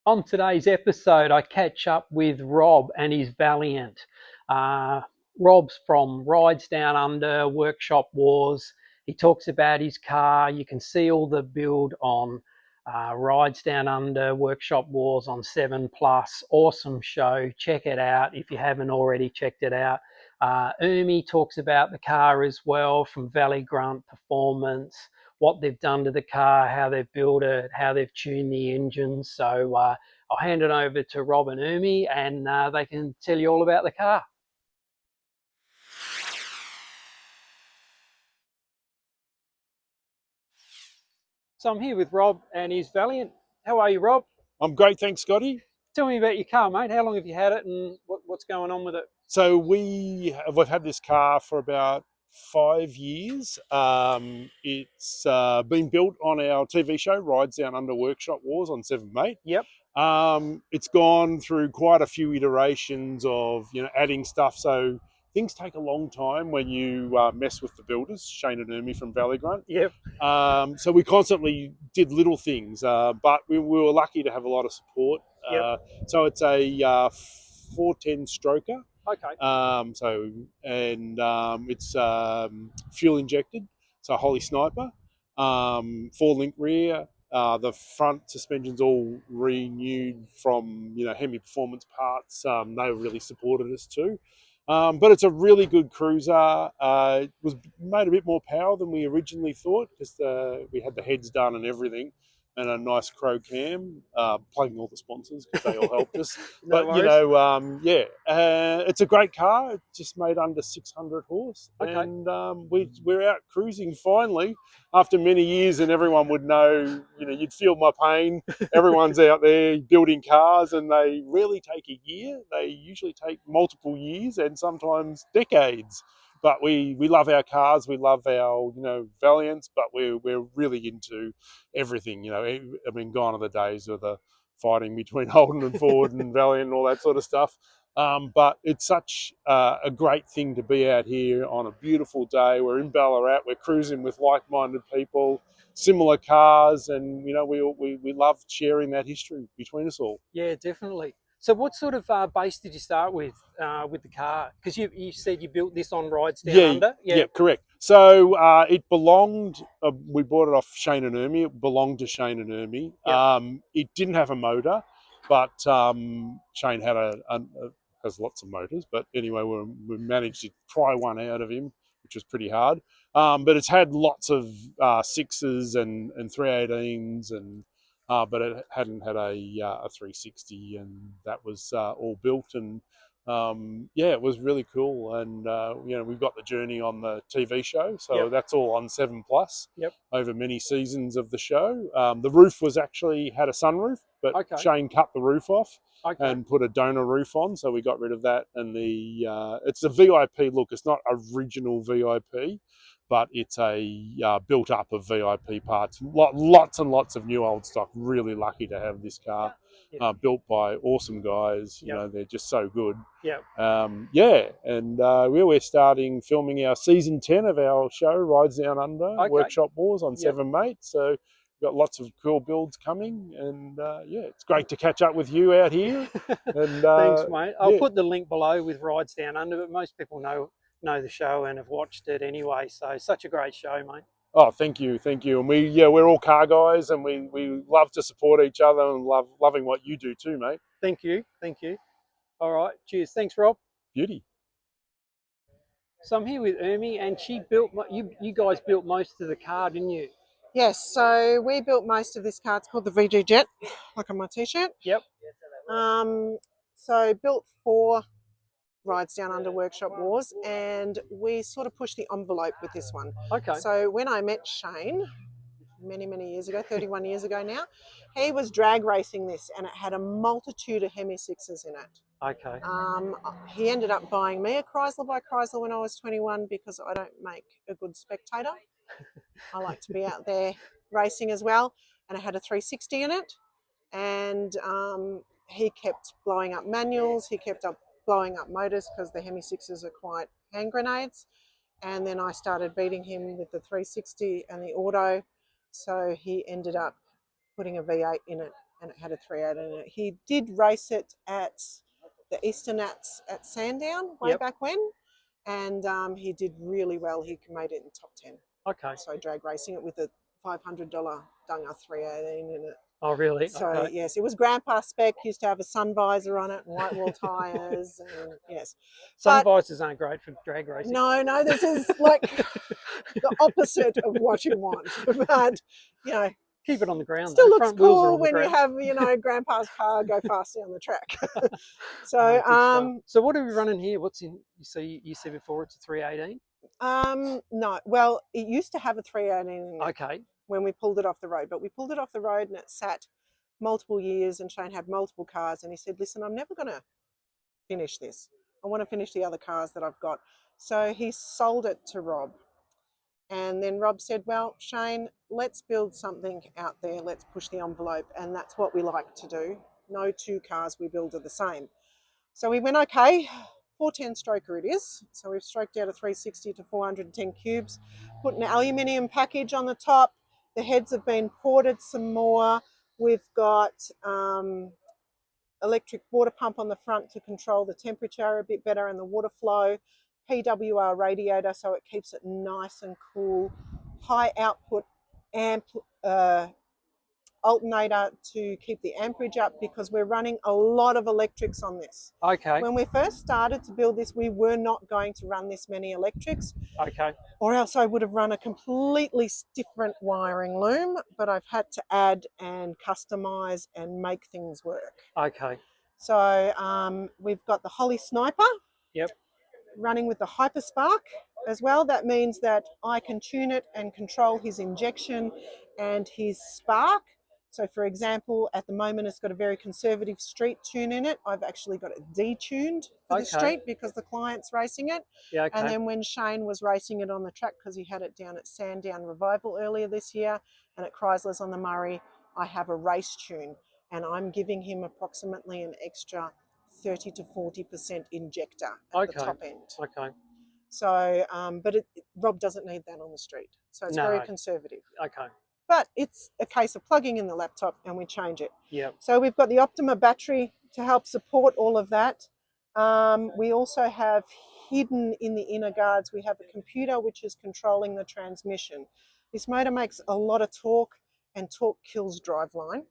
On today's episode, I catch up with Rob and his Valiant. Uh, Rob's from Rides Down Under, Workshop Wars. He talks about his car. You can see all the build on Rides Down Under, Workshop Wars on 7 Plus. Awesome show. Check it out if you haven't already checked it out. Ermi talks about the car as well, from Valley Grunt Performance, what they've done to the car, how they've built it, how they've tuned the engine. So I'll hand it over to Rob and Ermi, and they can tell you all about the car. So I'm here with Rob and his Valiant. How are you, Rob? I'm great, thanks, Scotty. Tell me about your car, mate. How long have you had it, and what's going on with it? So we've had this car for about 5 years. It's been built on our TV show, Rides Down Under Workshop Wars on 7 Mate. Yep. It's gone through quite a few iterations of adding stuff. So things take a long time when you mess with the builders, Shane and Ermi from Valley Grunt. Yep. So we constantly did little things, but we were lucky to have a lot of support. Yep. So it's a 410 stroker. Okay. It's fuel injected, so Holy Sniper, 4-link rear. The front suspension's all renewed from Hemi Performance parts. They really supported us too. But it's a really good cruiser. It was made a bit more power than we originally thought because we had the heads done and everything, and a nice crow cam, plugging all the sponsors because they all helped us. No But it's a great car. It just made under 600 horse, Okay. and we're out cruising finally after many years, and everyone would know. You'd feel my pain. Everyone's out there building cars, and they rarely take a year. They usually take multiple years and sometimes decades. But we love our cars, we love our Valiants, but we're really into everything. I mean, gone are the days of the fighting between Holden and Ford and Valiant and all that sort of stuff. But it's such a great thing to be out here on a beautiful day. We're in Ballarat, we're cruising with like-minded people, similar cars, and we love sharing that history between us all. Yeah, definitely. So what sort of base did you start with the car? Because you said you built this on Rides Down Under. Yeah, correct. So it belonged. We bought it off Shane and Ermi. It belonged to Shane and Ermi. Yep. It didn't have a motor, but Shane has lots of motors. But anyway, we managed to pry one out of him, which was pretty hard. But it's had lots of sixes and 318s but it hadn't had a 360, and that was all built. And it was really cool. And we've got the journey on the TV show, so Yep. that's all on 7 Plus. Yep. Over many seasons of the show. The roof had a sunroof, but Okay. Shane cut the roof off. Okay. And put a donor roof on, so we got rid of that. And it's a VIP look. It's not original VIP, but it's a built up of VIP parts. Lots and lots of new old stock. Really lucky to have this car. Built by awesome guys. They're just so good. Yeah. We're starting filming our season 10 of our show, Rides Down Under, Okay. Workshop Wars on Yep. 7 Mate. So we've got lots of cool builds coming, and it's great to catch up with you out here. And Thanks, mate. I'll put the link below with Rides Down Under, but most people know the show and have watched it anyway. So such a great show, mate. Oh, thank you. And we're all car guys, and we love to support each other and loving what you do too, mate. Thank you. All right, cheers. Thanks, Rob. Beauty. So I'm here with Ermi, and she built. You guys built most of the car, didn't you? Yes, so we built most of this car. It's called the VG Jet, like on my t-shirt. Yep. So built for Rides Down Under Workshop Wars, and we sort of pushed the envelope with this one. Okay. So when I met Shane many years ago, 31 years ago now, he was drag racing this, and it had a multitude of Hemi 6s in it. Okay. He ended up buying me a Chrysler by Chrysler when I was 21 because I don't make a good spectator. I like to be out there racing as well, and it had a 360 in it, and he kept blowing up manuals, he kept blowing up motors because the Hemi 6s are quite hand grenades, and then I started beating him with the 360 and the auto, so he ended up putting a V8 in it and it had a 318 in it. He did race it at the Eastern at Sandown way Yep. back when, and he did really well. He made it in top 10. Okay. So drag racing it with a $500 Dunga 318 in it. Oh, really? So Okay. yes, it was grandpa spec. Used to have a sun visor on it and white wall tires, and yes. Sun But visors aren't great for drag racing. no, this is like the opposite of what you want. But you know, Keep it on the ground. still though. looks Front wheels are cool on the when you ground. have grandpa's car go fast down the track. So Oh, good stuff. So what are we running here? What's in? So you said before it's a 318. no, well, it used to have a 318 in it Okay. when we pulled it off the road, but we pulled it off the road and it sat multiple years, and Shane had multiple cars, and he said, listen, I'm never going to finish this. I want to finish the other cars that I've got. So he sold it to Rob. And then Rob said, well, Shane, let's build something out there. Let's push the envelope. And that's what we like to do. No two cars we build are the same. So we went, okay, 410 stroker it is. So we've stroked out a 360 to 410 cubes, put an aluminium package on the top. The heads have been ported some more. We've got electric water pump on the front to control the temperature a bit better and the water flow. PWR radiator so it keeps it nice and cool. High output alternator to keep the amperage up because we're running a lot of electrics on this. Okay. When we first started to build this, we were not going to run this many electrics. Okay. Or else I would have run a completely different wiring loom, but I've had to add and customize and make things work. Okay. So we've got the Holly Sniper. Yep. Running with the Hyperspark as well. That means that I can tune it and control his injection and his spark. So for example, at the moment it's got a very conservative street tune in it. I've actually got it detuned for the street because the client's racing it. Yeah, okay. And then when Shane was racing it on the track, because he had it down at Sandown Revival earlier this year and at Chrysler's on the Murray, I have a race tune and I'm giving him approximately an extra 30 to 40% injector at the top end. Okay. So, but Rob doesn't need that on the street. So it's very conservative. Okay. But it's a case of plugging in the laptop and we change it. Yeah. So we've got the Optima battery to help support all of that. We also have hidden in the inner guards, we have a computer which is controlling the transmission. This motor makes a lot of torque and torque kills driveline.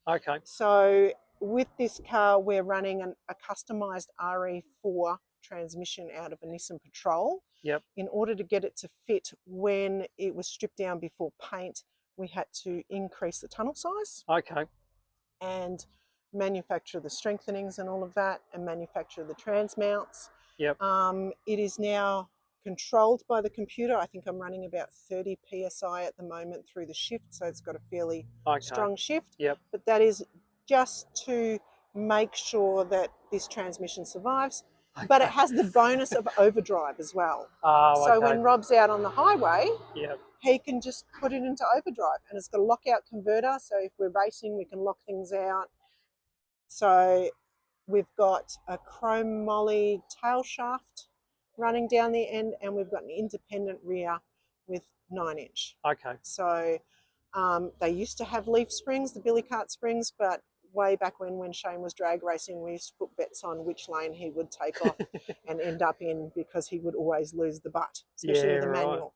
Okay. So with this car, we're running a customized RE4 transmission out of a Nissan Patrol. Yep. In order to get it to fit when it was stripped down before paint, we had to increase the tunnel size. Okay. And manufacture the strengthenings and all of that, and manufacture the trans mounts. Yep. It is now controlled by the computer. I think I'm running about 30 psi at the moment through the shift, so it's got a fairly strong shift. Yep. But that is just to make sure that this transmission survives. Okay. But it has the bonus of overdrive as well. Oh, so when Rob's out on the highway, yep, he can just put it into overdrive, and it's got a lockout converter, so if we're racing we can lock things out. So we've got a chrome moly tail shaft running down the end, and we've got an independent rear with 9-inch. Okay. So they used to have leaf springs, the billy cart springs, but way back when Shane was drag racing, we used to put bets on which lane he would take off and end up in, because he would always lose the butt, especially with the manual.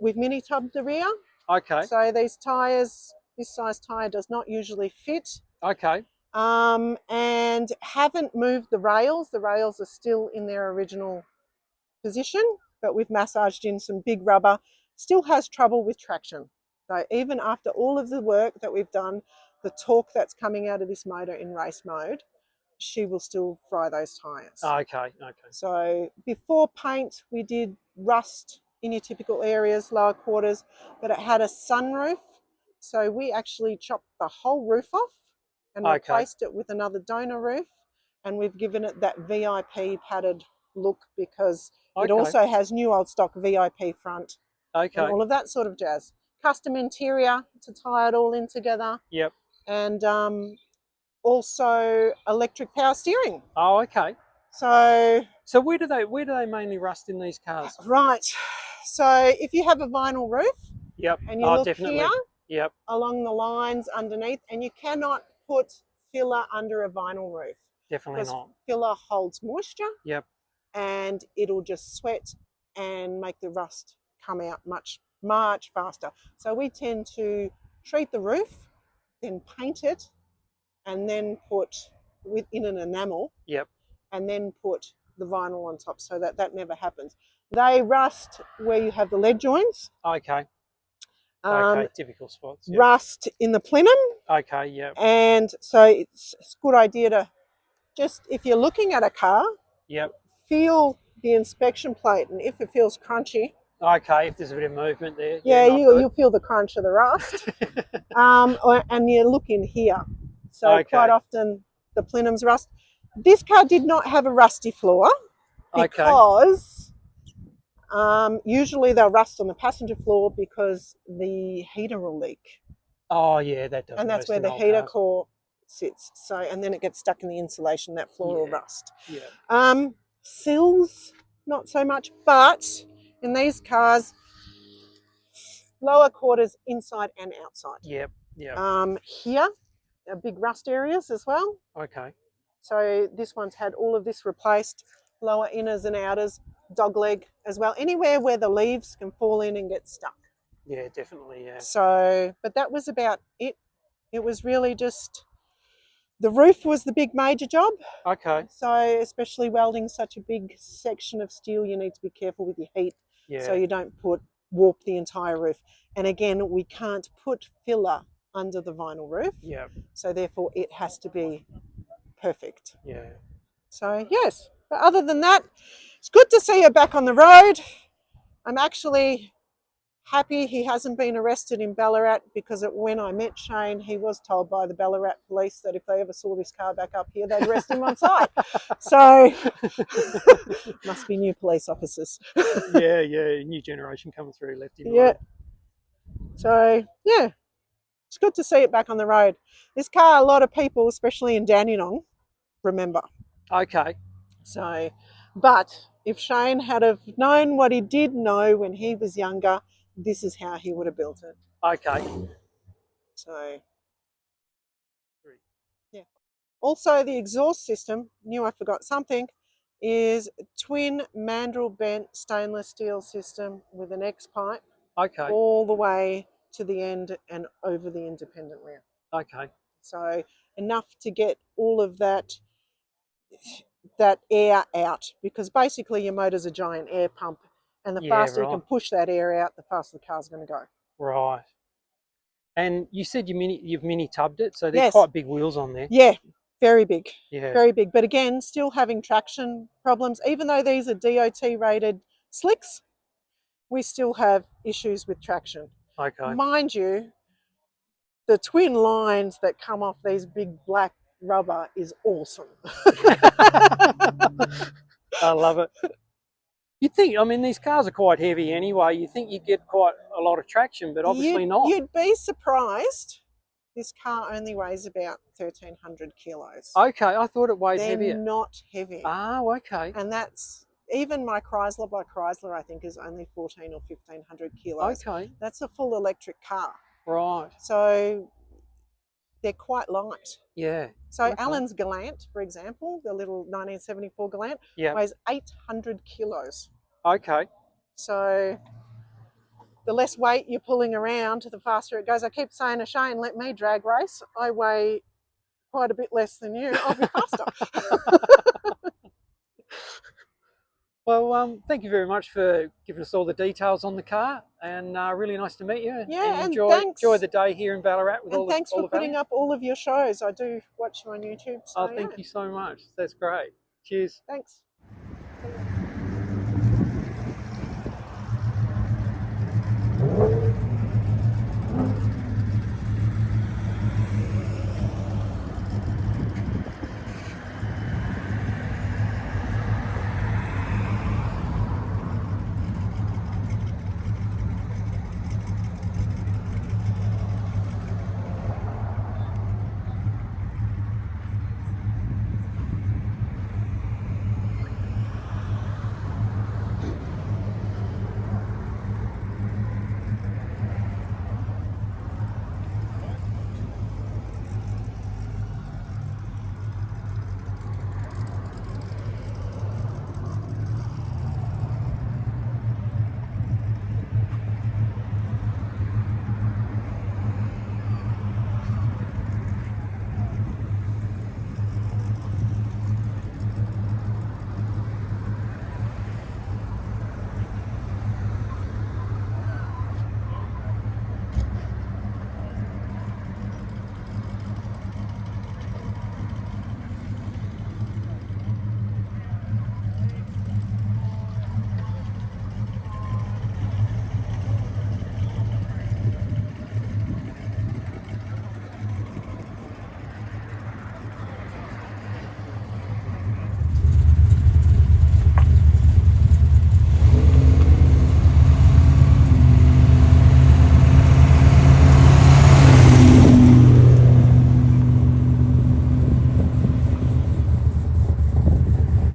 We've mini tubbed the rear. Okay. So these tyres, this size tyre does not usually fit. Okay. And haven't moved the rails. The rails are still in their original position, but we've massaged in some big rubber. Still has trouble with traction. So even after all of the work that we've done, the torque that's coming out of this motor in race mode, she will still fry those tyres. Okay. Okay. So before paint, we did rust in your typical areas, lower quarters, but it had a sunroof. So we actually chopped the whole roof off and replaced it with another donor roof, and we've given it that VIP padded look because it also has new old stock VIP front and all of that sort of jazz. Custom interior to tie it all in together. Yep. And also electric power steering. Oh, okay. So where do they mainly rust in these cars? Right. So if you have a vinyl roof, yep, and you look definitely. here, yep, along the lines underneath, and you cannot put filler under a vinyl roof. Definitely Because not. filler holds moisture. Yep. And it'll just sweat and make the rust come out much, much faster. So we tend to treat the roof, then paint it, and then put in an enamel. Yep. And then put the vinyl on top so that that never happens. They rust where you have the lead joints. Okay. Okay, typical spots. Yep. Rust in the plenum. Okay, yeah. And so it's a good idea to just, if you're looking at a car, yep. feel the inspection plate, and if it feels crunchy, okay, if there's a bit of movement there, yeah, you'll feel the crunch of the rust. And you look in here. So quite often the plenum's rust. This car did not have a rusty floor because usually they'll rust on the passenger floor because the heater will leak. Oh yeah, that does. And that's where the heater core sits. So, and then it gets stuck in the insulation. That floor will rust. Yeah. Sills, not so much, but in these cars, lower quarters inside and outside. Yep. Yep. Here, big rust areas as well. Okay. So this one's had all of this replaced, lower inners and outers, dog leg as well. Anywhere where the leaves can fall in and get stuck. Yeah, definitely, yeah. So, but that was about it. It was really just, the roof was the big major job. Okay. So especially welding such a big section of steel, you need to be careful with your heat. Yeah. So you don't warp the entire roof. And again, we can't put filler under the vinyl roof. Yeah. So therefore it has to be perfect. Yeah. So yes, but other than that, it's good to see her back on the road. I'm actually happy he hasn't been arrested in Ballarat, because when I met Shane, he was told by the Ballarat police that if they ever saw this car back up here, they'd arrest him on sight. So must be new police officers. yeah, new generation coming through left in. Yeah. So yeah, it's good to see it back on the road. This car, a lot of people, especially in Dandenong, remember. Okay. So, but if Shane had have known what he did know when he was younger, this is how he would have built it. Okay. So, yeah. Also, the exhaust system, knew I forgot something, is twin mandrel bent stainless steel system with an X pipe. Okay. All the way to the end and over the independent rear. Okay. So enough to get all of that air out, because basically your motor's a giant air pump, and the faster you can push that air out, the faster the car's going to go. Right. And you said you've mini tubbed it, so there's quite big wheels on there. Yeah, very big. Yeah. Very big. But again, still having traction problems. Even though these are DOT rated slicks, we still have issues with traction. Okay. Mind you, the twin lines that come off these big black rubber is awesome. I love it. You'd think, I mean, these cars are quite heavy anyway. You think you'd get quite a lot of traction, but obviously not. You'd be surprised. This car only weighs about 1,300 kilos. Okay, I thought it weighed heavier. They're not heavy. Oh, okay. And that's, even my Chrysler by Chrysler, I think, is only 1,400 or 1,500 kilos. Okay. That's a full electric car. Right. So they're quite light. Yeah. So Alan's Galant, for example, the little 1974 Galant, weighs 800 kilos. Okay. So the less weight you're pulling around, the faster it goes. I keep saying to Shane, let me drag race. I weigh quite a bit less than you. I'll be faster. Well, thank you very much for giving us all the details on the car, and really nice to meet you. Yeah, and enjoy the day here in Ballarat with all the thanks for putting up all of your shows. I do watch you on YouTube. So thank you so much. That's great. Cheers. Thanks.